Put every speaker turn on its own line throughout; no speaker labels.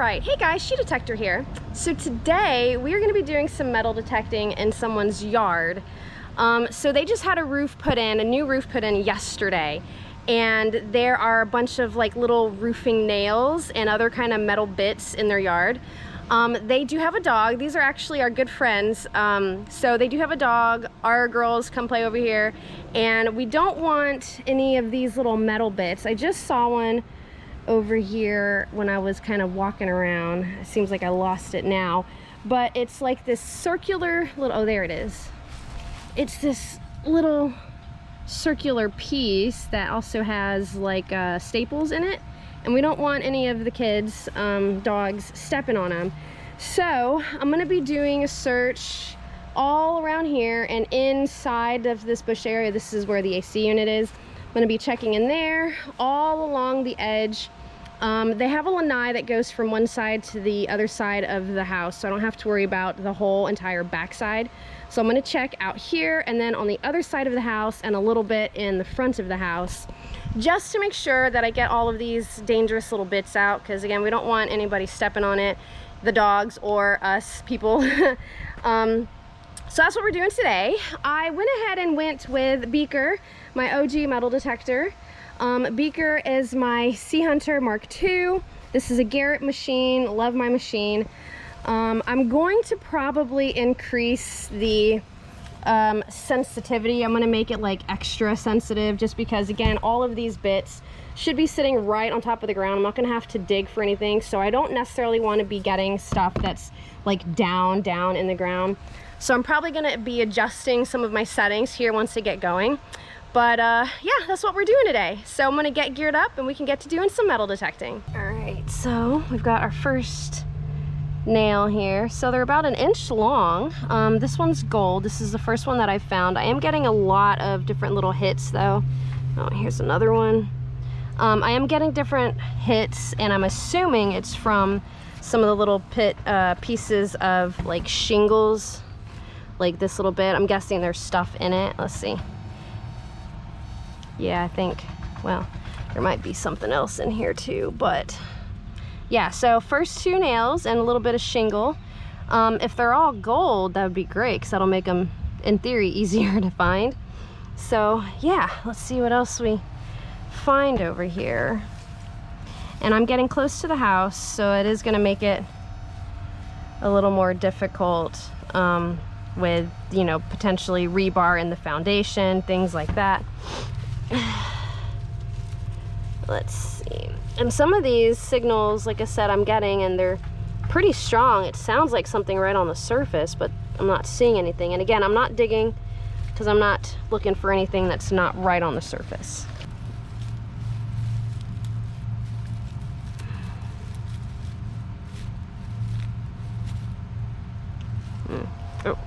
Alright, hey guys, SHEDETECTOR here. So today we are going to be doing some metal detecting in someone's yard. So they just had a roof put in, a new roof put in yesterday, and there are a bunch of like little roofing nails and other kind of metal bits in their yard. They do have a dog. These are actually our good friends. So they do have a dog. Our girls come play over here, and we don't want any of these little metal bits. I just saw one over here when I was kind of walking around. It seems like I lost it now, but it's like this circular little, oh there it is. It's this little circular piece that also has like staples in it, and we don't want any of the kids dogs stepping on them. So I'm gonna be doing a search all around here and inside of this bush area. This is where the AC unit is. I'm gonna be checking in there, all along the edge. They have a lanai that goes from one side to the other side of the house, so I don't have to worry about the whole entire backside. So I'm gonna check out here and then on the other side of the house and a little bit in the front of the house, just to make sure that I get all of these dangerous little bits out, because again, we don't want anybody stepping on it, the dogs or us people. So that's what we're doing today. I went ahead and went with Beaker, my OG metal detector. Beaker is my Sea Hunter Mark II. This is a Garrett machine, love my machine. I'm going to probably increase the sensitivity. I'm gonna make it like extra sensitive, just because again, all of these bits should be sitting right on top of the ground. I'm not gonna have to dig for anything, so I don't necessarily want to be getting stuff that's like down in the ground. So I'm probably gonna be adjusting some of my settings here once I get going. But yeah, that's what we're doing today. So I'm gonna get geared up and we can get to doing some metal detecting. All right, so we've got our first nail here. So they're about 1 inch long. This one's gold. This is the first one that I found. I am getting a lot of different little hits though. Oh, here's another one. I am getting different hits, and I'm assuming it's from some of the little pieces of like shingles, like this little bit. I'm guessing there's stuff in it. Let's see. Yeah, I think, well, there might be something else in here too, but yeah, so first 2 nails and a little bit of shingle. If they're all gold, that would be great, because that'll make them, in theory, easier to find. So yeah, let's see what else we find over here. And I'm getting close to the house, so it is going to make it a little more difficult with, you know, potentially rebar in the foundation, things like that. Let's see. And some of these signals, like I said, I'm getting, and they're pretty strong. It sounds like something right on the surface, but I'm not seeing anything. And again, I'm not digging because I'm not looking for anything that's not right on the surface. Oh.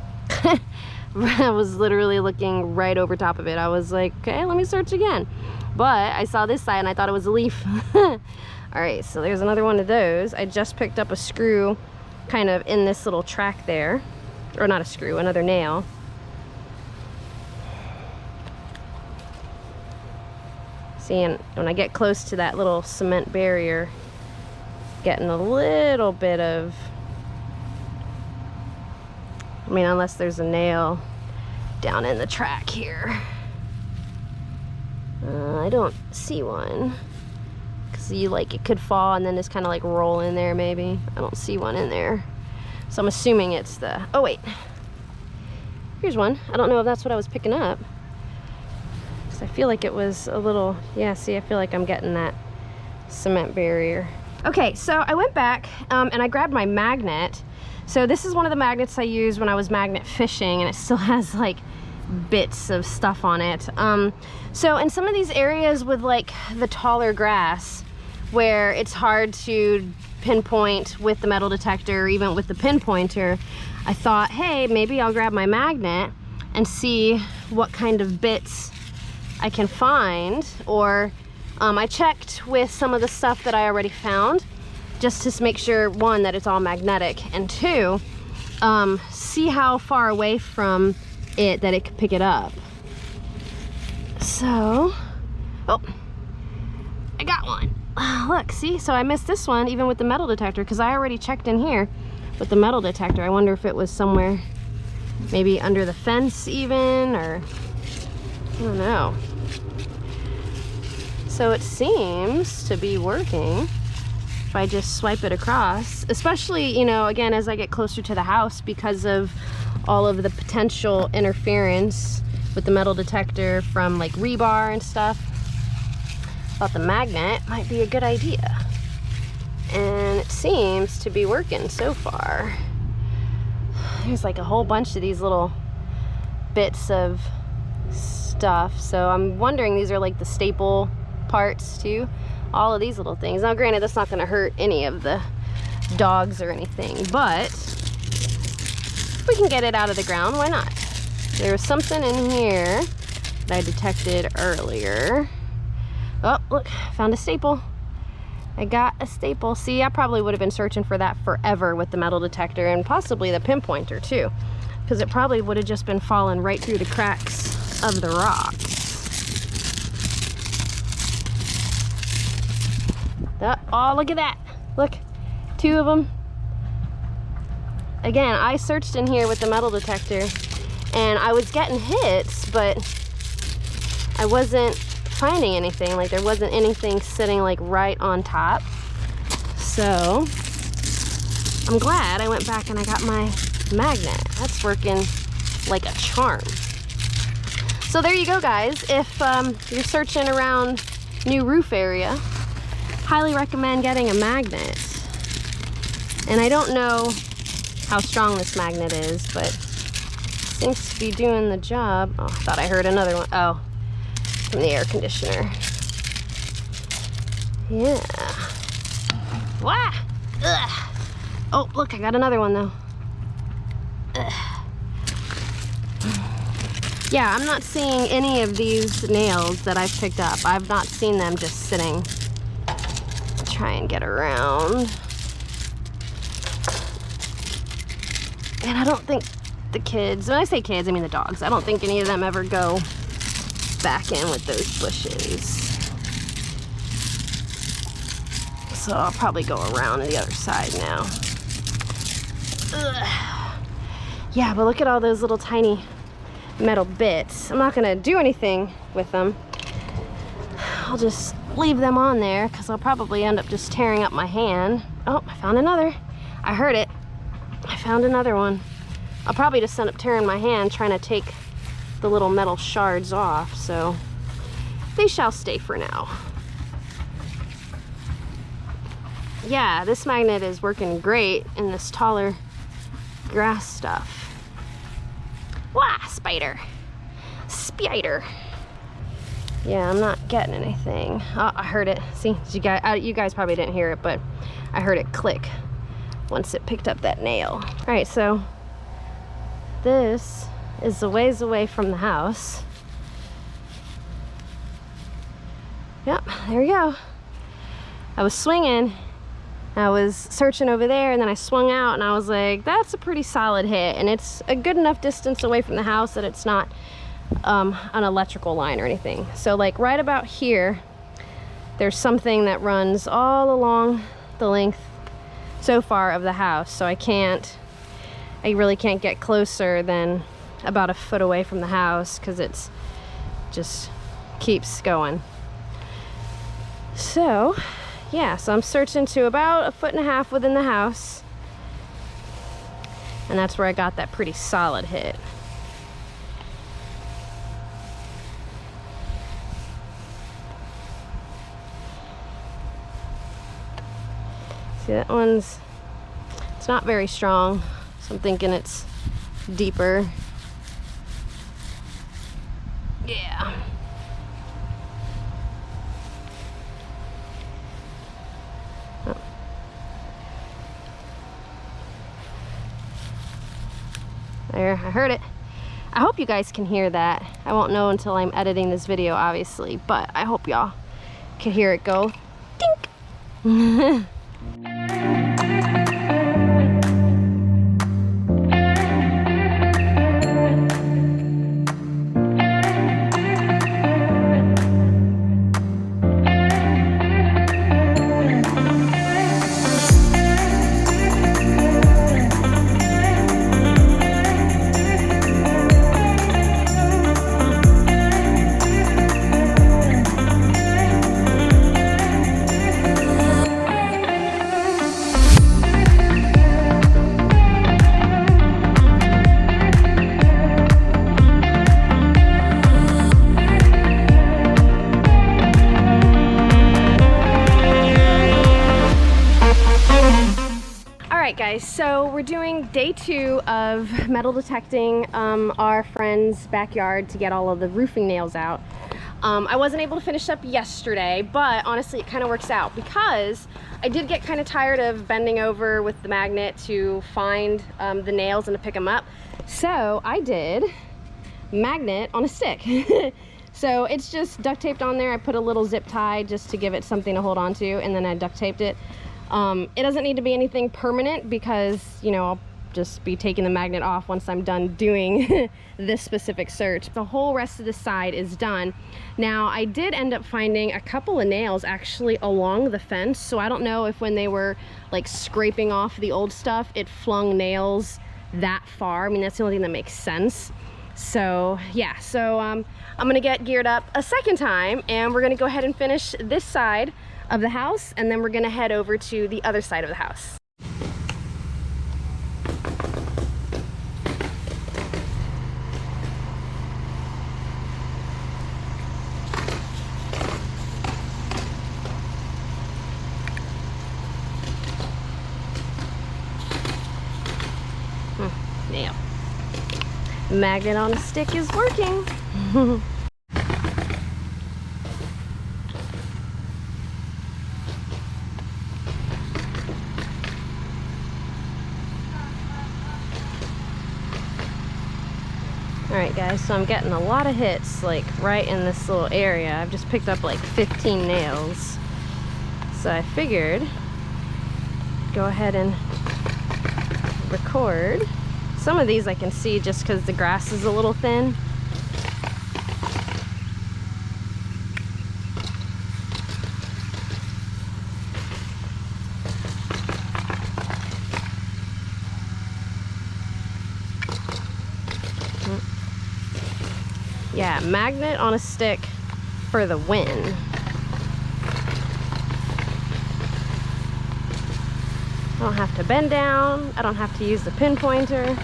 I was literally looking right over top of it. I was like, okay, let me search again. But I saw this side and I thought it was a leaf. All right, so there's another one of those. I just picked up a screw kind of in this little track there. Or not a screw, another nail. See, and when I get close to that little cement barrier, getting a little bit of, I mean, unless there's a nail down in the track here. I don't see one, because you like, it could fall and then just kind of like roll in there maybe. I don't see one in there. So I'm assuming it's the, oh wait, here's one. I don't know if that's what I was picking up, because I feel like it was a little, yeah, see, I feel like I'm getting that cement barrier. Okay, so I went back and I grabbed my magnet. So this is one of the magnets I used when I was magnet fishing, and it still has like bits of stuff on it. So in some of these areas with like the taller grass, where it's hard to pinpoint with the metal detector or even with the pinpointer, I thought, hey, maybe I'll grab my magnet and see what kind of bits I can find. Or I checked with some of the stuff that I already found, just to make sure, one, that it's all magnetic, and two, see how far away from it that it could pick it up. So, oh, I got one. look, see? So I missed this one even with the metal detector because I already checked in here with the metal detector. I wonder if it was somewhere maybe under the fence even, or I don't know. So it seems to be working if I just swipe it across, especially, you know, again, as I get closer to the house because of all of the potential interference with the metal detector from like rebar and stuff. Thought the magnet might be a good idea. And it seems to be working so far. There's like a whole bunch of these little bits of stuff. So I'm wondering, these are like the staple parts too. All of these little things. Now granted, that's not gonna hurt any of the dogs or anything, but if we can get it out of the ground, why not? There was something in here that I detected earlier. Oh, look, found a staple. I got a staple. See, I probably would have been searching for that forever with the metal detector and possibly the pinpointer too, because it probably would have just been falling right through the cracks of the rocks. Oh, look at that. Look, 2 of them. Again, I searched in here with the metal detector and I was getting hits, but I wasn't finding anything. Like there wasn't anything sitting like right on top. So I'm glad I went back and I got my magnet. That's working like a charm. So there you go, guys. If you're searching around new roof area, highly recommend getting a magnet. And I don't know how strong this magnet is, but seems to be doing the job. Oh, I thought I heard another one. Oh, from the air conditioner. Yeah. Wah! Ugh. Oh, look, I got another one though. Ugh. Yeah, I'm not seeing any of these nails that I've picked up. I've not seen them just sitting. Try and get around. And I don't think the kids, when I say kids, I mean the dogs, I don't think any of them ever go back in with those bushes. So I'll probably go around to the other side now. Ugh. Yeah, but look at all those little tiny metal bits. I'm not gonna do anything with them. I'll just leave them on there because I'll probably end up just tearing up my hand. Oh, I found another. I heard it. I found another one. I'll probably just end up tearing my hand trying to take the little metal shards off, so they shall stay for now. Yeah, this magnet is working great in this taller grass stuff. Wah, spider. Spider. Yeah, I'm not getting anything. Oh, I heard it. See, you guys probably didn't hear it, but I heard it click once it picked up that nail. All right, so this is a ways away from the house. Yep, there we go. I was swinging, I was searching over there, and then I swung out and I was like, that's a pretty solid hit, and it's a good enough distance away from the house that it's not an electrical line or anything. So like right about here, there's something that runs all along the length so far of the house, so I really can't get closer than about a foot away from the house because it's just keeps going. So yeah, so I'm searching to about 1.5 feet within the house, and that's where I got that pretty solid hit. See, that one's, it's not very strong, so I'm thinking it's deeper. Yeah. Oh. There, I heard it. I hope you guys can hear that. I won't know until I'm editing this video, obviously, but I hope y'all can hear it go dink. Alright guys, so we're doing day 2 of metal detecting our friend's backyard to get all of the roofing nails out. I wasn't able to finish up yesterday, but honestly it kind of works out because I did get kind of tired of bending over with the magnet to find the nails and to pick them up. So I did magnet on a stick. So it's just duct taped on there. I put a little zip tie just to give it something to hold on to, and then I duct taped it. It doesn't need to be anything permanent because, you know, I'll just be taking the magnet off once I'm done doing this specific search. The whole rest of the side is done. Now, I did end up finding a couple of nails actually along the fence, so I don't know if when they were like scraping off the old stuff, it flung nails that far. I mean, that's the only thing that makes sense. So yeah, so I'm gonna get geared up a second time and we're gonna go ahead and finish this side of the house, and then we're gonna head over to the other side of the house. Nail. Magnet on a stick is working. Alright guys, so I'm getting a lot of hits like right in this little area. I've just picked up like 15 nails. So I figured go ahead and record. Some of these I can see just because the grass is a little thin. Yeah, magnet on a stick for the win. I don't have to bend down. I don't have to use the pinpointer.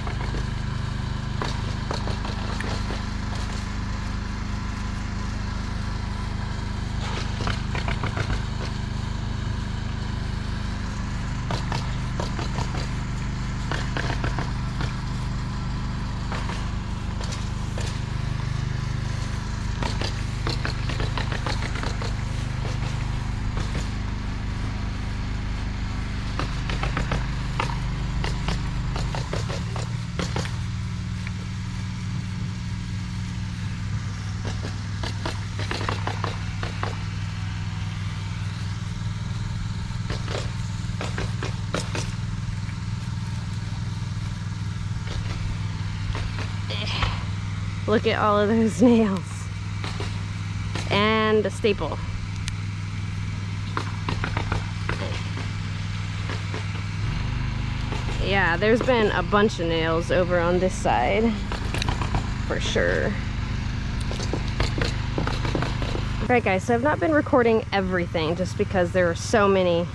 Look at all of those nails. And a staple. Yeah, there's been a bunch of nails over on this side, for sure. Alright guys, so I've not been recording everything just because there are so many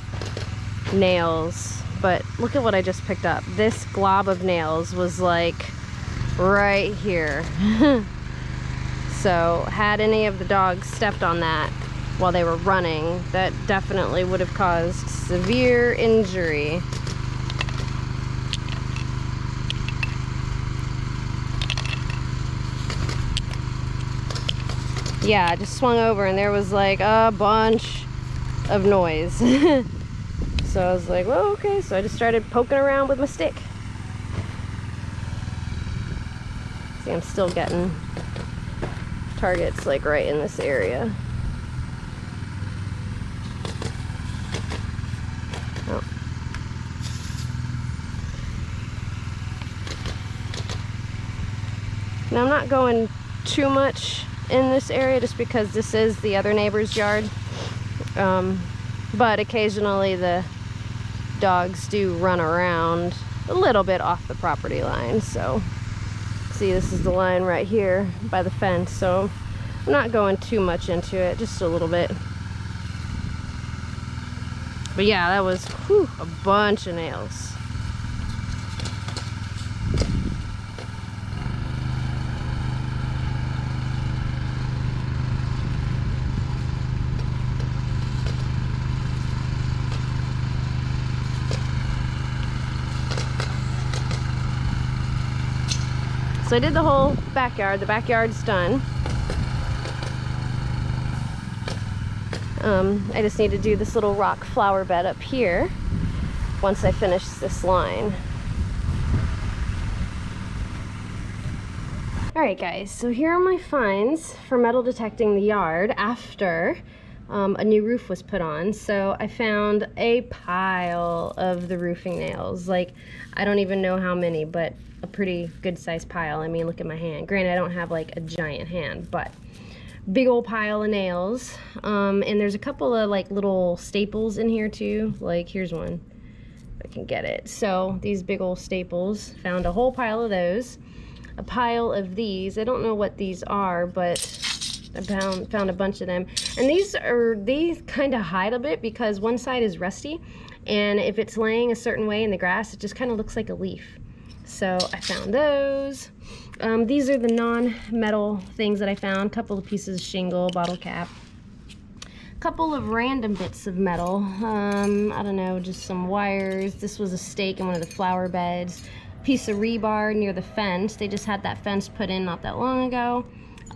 nails, but look at what I just picked up. This glob of nails was like right here. So had any of the dogs stepped on that while they were running, that definitely would have caused severe injury. Yeah, I just swung over and there was like a bunch of noise. So I was like, well, okay. So I just started poking around with my stick. See, I'm still getting targets like right in this area. Oh. Now I'm not going too much in this area just because this is the other neighbor's yard, but occasionally the dogs do run around a little bit off the property line. So see, this is the line right here by the fence, so I'm not going too much into it, just a little bit. But yeah, that was a bunch of nails. So I did the whole backyard. The backyard's done. I just need to do this little rock flower bed up here once I finish this line. Alright guys, so here are my finds for metal detecting the yard after a new roof was put on. So I found a pile of the roofing nails. Like, I don't even know how many, but a pretty good sized pile. I mean, look at my hand. Granted, I don't have like a giant hand, but big old pile of nails. And there's a couple of like little staples in here too. Like, here's one, if I can get it. So these big old staples, found a whole pile of those. A pile of these. I don't know what these are, but I found a bunch of them. And these kind of hide a bit because one side is rusty, and if it's laying a certain way in the grass, it just kind of looks like a leaf. So I found those. These are the non-metal things that I found. A couple of pieces of shingle, bottle cap, a couple of random bits of metal. I don't know, just some wires. This was a stake in one of the flower beds. Piece of rebar near the fence. They just had that fence put in not that long ago.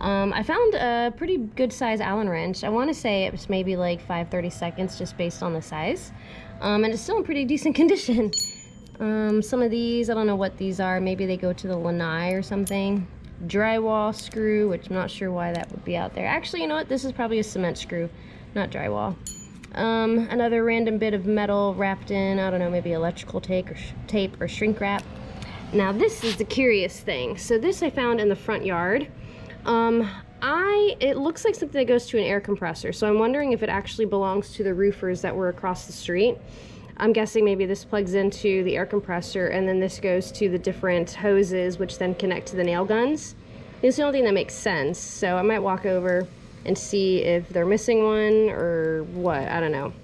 I found a pretty good size Allen wrench. I want to say it was maybe like 5/32 just based on the size. And it's still in pretty decent condition. Some of these, I don't know what these are. Maybe they go to the lanai or something. Drywall screw, which I'm not sure why that would be out there. Actually, you know what? This is probably a cement screw, not drywall. Another random bit of metal wrapped in, I don't know, maybe electrical tape or shrink wrap. Now this is the curious thing. So this I found in the front yard. It looks like something that goes to an air compressor. So I'm wondering if it actually belongs to the roofers that were across the street. I'm guessing maybe this plugs into the air compressor and then this goes to the different hoses, which then connect to the nail guns. It's the only thing that makes sense. So I might walk over and see if they're missing one or what, I don't know.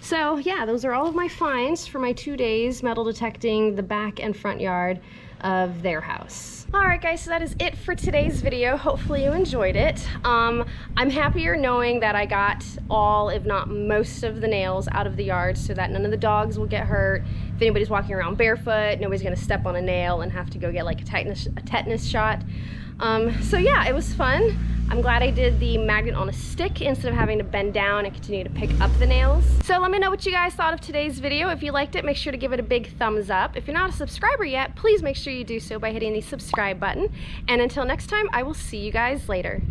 So yeah, those are all of my finds for my 2 days metal detecting the back and front yard of their house. Alright guys, so that is it for today's video. Hopefully you enjoyed it. I'm happier knowing that I got all, if not most of the nails out of the yard so that none of the dogs will get hurt. If anybody's walking around barefoot, nobody's gonna step on a nail and have to go get like a tetanus shot. So yeah, it was fun. I'm glad I did the magnet on a stick instead of having to bend down and continue to pick up the nails. So let me know what you guys thought of today's video. If you liked it, make sure to give it a big thumbs up. If you're not a subscriber yet, please make sure you do so by hitting the subscribe button. And until next time, I will see you guys later.